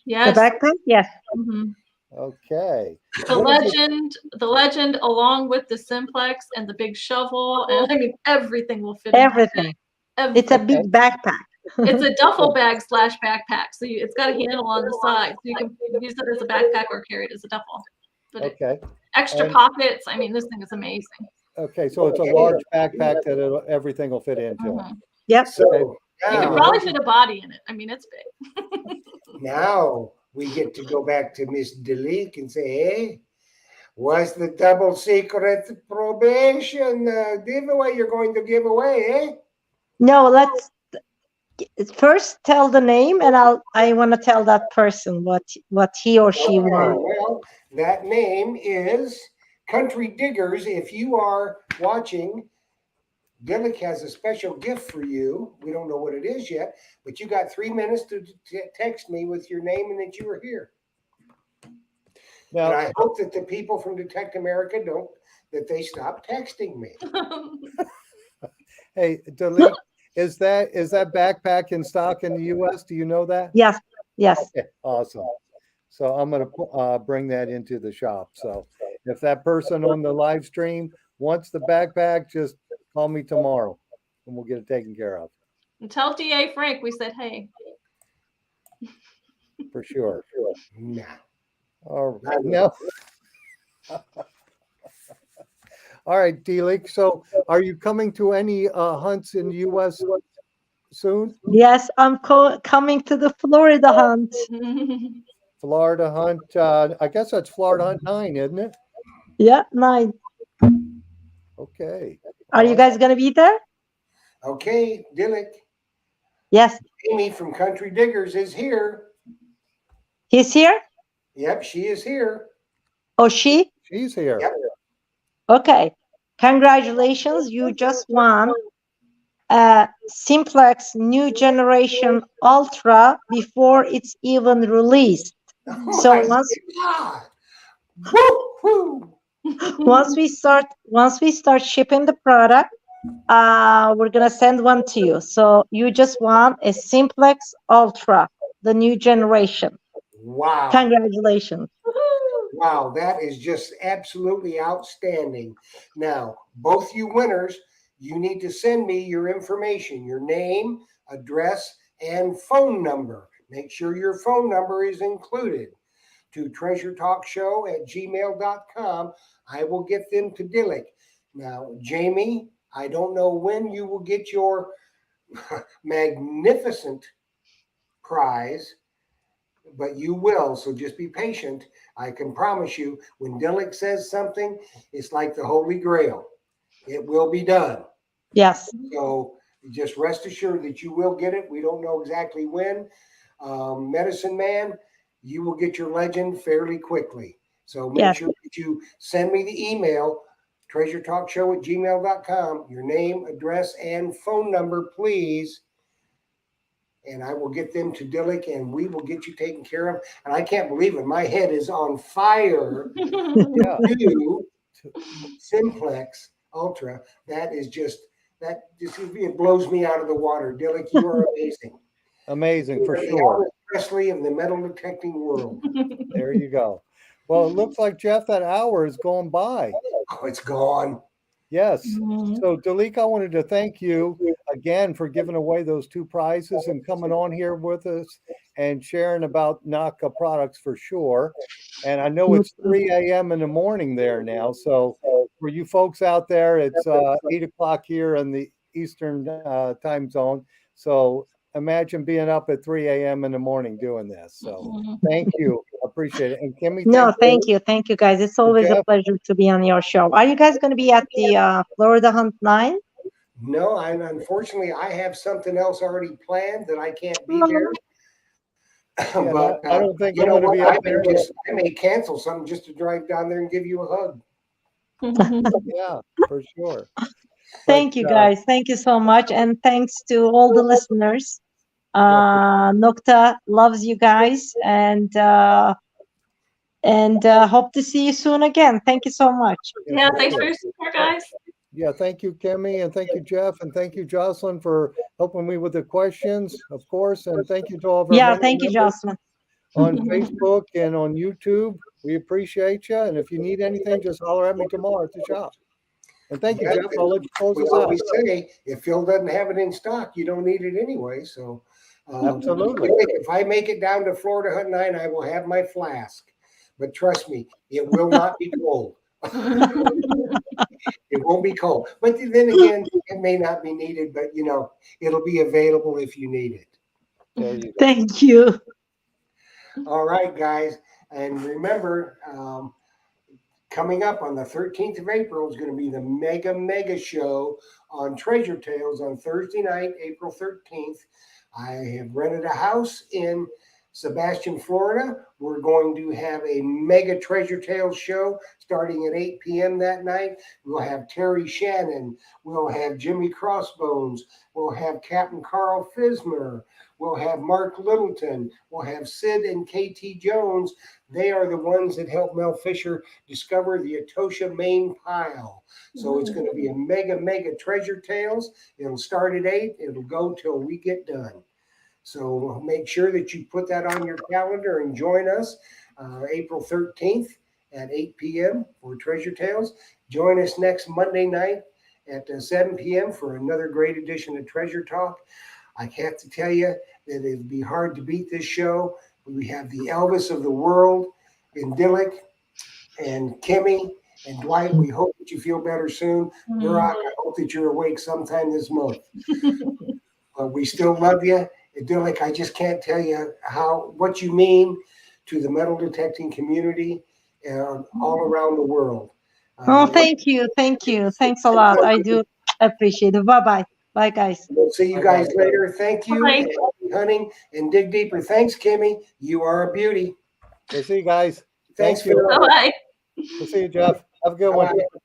The Yes. backpack? Yes. Mhm. Okay. The What is it? legend, along with the simplex and the big shovel, and I mean everything will fit in that Everything. bag. It's a Everything. big backpack. It's a duffel bag / backpack. So it's got a handle on the side, so you can use it as a backpack or carry it as a duffel. But Okay. extra And- pockets. I mean, this thing is amazing. Okay, so it's a large backpack that everything will fit into. Mhm. Yep. So Okay. You can now, probably fit a body in it. I mean, it's big. now we get to go back to Miss Delic and say, hey, what's the double secret probation giveaway you're going to give away, eh? No, let's first tell the name, and I want to tell that person what he or she Okay, wants. well, that name is Country Diggers. If you are watching, Dilick has a special gift for you. We don't know what it is yet, but you got 3 minutes to text me with your name and that you were here. Now, And I hope that the people from Detect America that they stop texting me. hey, Delete, is that backpack in stock in the U.S.? Do you know that? Yes. Yes. Okay, awesome. So I'm going to bring that into the shop. So if that person on the live stream wants the backpack, just call me tomorrow and we'll get it taken care of And tell DA Frank we said, hey. for sure. Nah. All right. No. All right, D-Leak. So are you coming to any hunts in the U.S. soon? Yes, I'm coming to the Florida hunt. Florida hunt. I guess that's Florida hunt 9, isn't it? Yeah, 9. Okay. Are you guys gonna be there? Okay, Dilick. Yes. Amy from Country Diggers is here. He's here? Yep, she is here. Oh, she? She's here. Yep. Okay. Congratulations. You just won a Simplex New Generation Ultra before it's even released. Oh So my once God. Woo-hoo. once we start shipping the product, we're gonna send one to you. So you just won a Simplex Ultra, the new generation. Wow. Congratulations. Wow, that is just absolutely outstanding. Now, both you winners, you need to send me your information, your name, address, and phone number. Make sure your phone number is included to treasuretalkshow@gmail.com. I will get them to Dilick. Now, Jamie, I don't know when you will get your magnificent prize, but you will. So just be patient. I can promise you, when Dilick says something, it's like the Holy Grail. It will be done. Yes. So just rest assured that you will get it. We don't know exactly when. Medicine Man, you will get your legend fairly quickly. So make Yes. sure that you send me the email, treasuretalkshow@gmail.com, your name, address, and phone number, please. And I will get them to Dilick and we will get you taken care of. And I can't believe it. My head is on fire. Yeah. New Simplex Ultra. That just it blows me out of the water. Dilick, you are amazing. Amazing for You're the sure. Elvis Presley of the metal detecting world. There you go. Well, it looks like, Jeff, that hour is going by. Oh, it's gone. Yes. Mhm. So, Dalik, I wanted to thank you again for giving away those 2 prizes and coming on here with us and sharing about Naka products for sure. And I know it's 3 a.m. in the morning there now. So, for you folks out there, it's 8 o'clock here in the Eastern time zone. So, imagine being up at 3 a.m. in the morning doing this. So, thank you. Appreciate it. And Kimmy, No, thank you. Thank you, guys. It's always a Jeff? pleasure to be on your show. Are you guys going to be at the Florida Hunt 9? No, unfortunately I have something else already planned that I can't be there. Yeah, But I don't think you I'm know going to what? be up there. I may cancel something just to drive down there and give you a hug. Yeah, for sure. Thank you, guys. Thank you so much. And thanks to all the listeners. Nokta loves you guys and hope to see you soon again. Thank you so much. Yeah, thanks for your support, guys. Yeah, thank you, Kimmy, and thank you, Jeff, and thank you, Jocelyn, for helping me with the questions, of course, and thank you to all of our Yeah, many thank you, members Jocelyn. on Facebook and on YouTube. We appreciate you, and if you need anything, just holler at me tomorrow at the shop. And thank you, Yeah, Jeff. I'll let you close we us out. always say if Phil doesn't have it in stock, you don't need it anyway. So, Absolutely. if I make it down to Florida Hut 9, I will have my flask. But trust me, it will not be cold. It won't be cold. But then again, it may not be needed, but it'll be available if you need it. There you go. Thank you. All right, guys. And remember, coming up on the 13th of April is going to be the mega show on Treasure Tales on Thursday night, April 13th. I have rented a house in Sebastian, Florida. We're going to have a mega Treasure Tales show starting at 8 p.m. that night. We'll have Terry Shannon. We'll have Jimmy Crossbones. We'll have Captain Carl Fismer. We'll have Mark Littleton. We'll have Sid and KT Jones. They are the ones that helped Mel Fisher discover the Etosha Main Pile. So it's going to be a mega Treasure Tales. It'll start at 8. It'll go till we get done. So make sure that you put that on your calendar and join us April 13th at 8 p.m. for Treasure Tales. Join us next Monday night at 7 p.m. for another great edition of Treasure Talk. I have to tell you that it'd be hard to beat this show. We have the Elvis of the world in Dillick and Kimmy and Dwight. We hope that you feel better soon. Barack, I hope that you're awake sometime this month. But we still love you. Dillick, I just can't tell you what you mean to the metal detecting community all around the world. Oh, thank you. Thank you. Thanks a lot. I do appreciate it. Bye-bye. Bye, guys. We'll see you guys later. Thank you. Bye. And happy hunting and dig deeper. Thanks, Kimmy. You are a beauty. We'll see you guys. Thanks, Thank you. Phil. Bye. We'll see you, Jeff. Have a good one. Bye.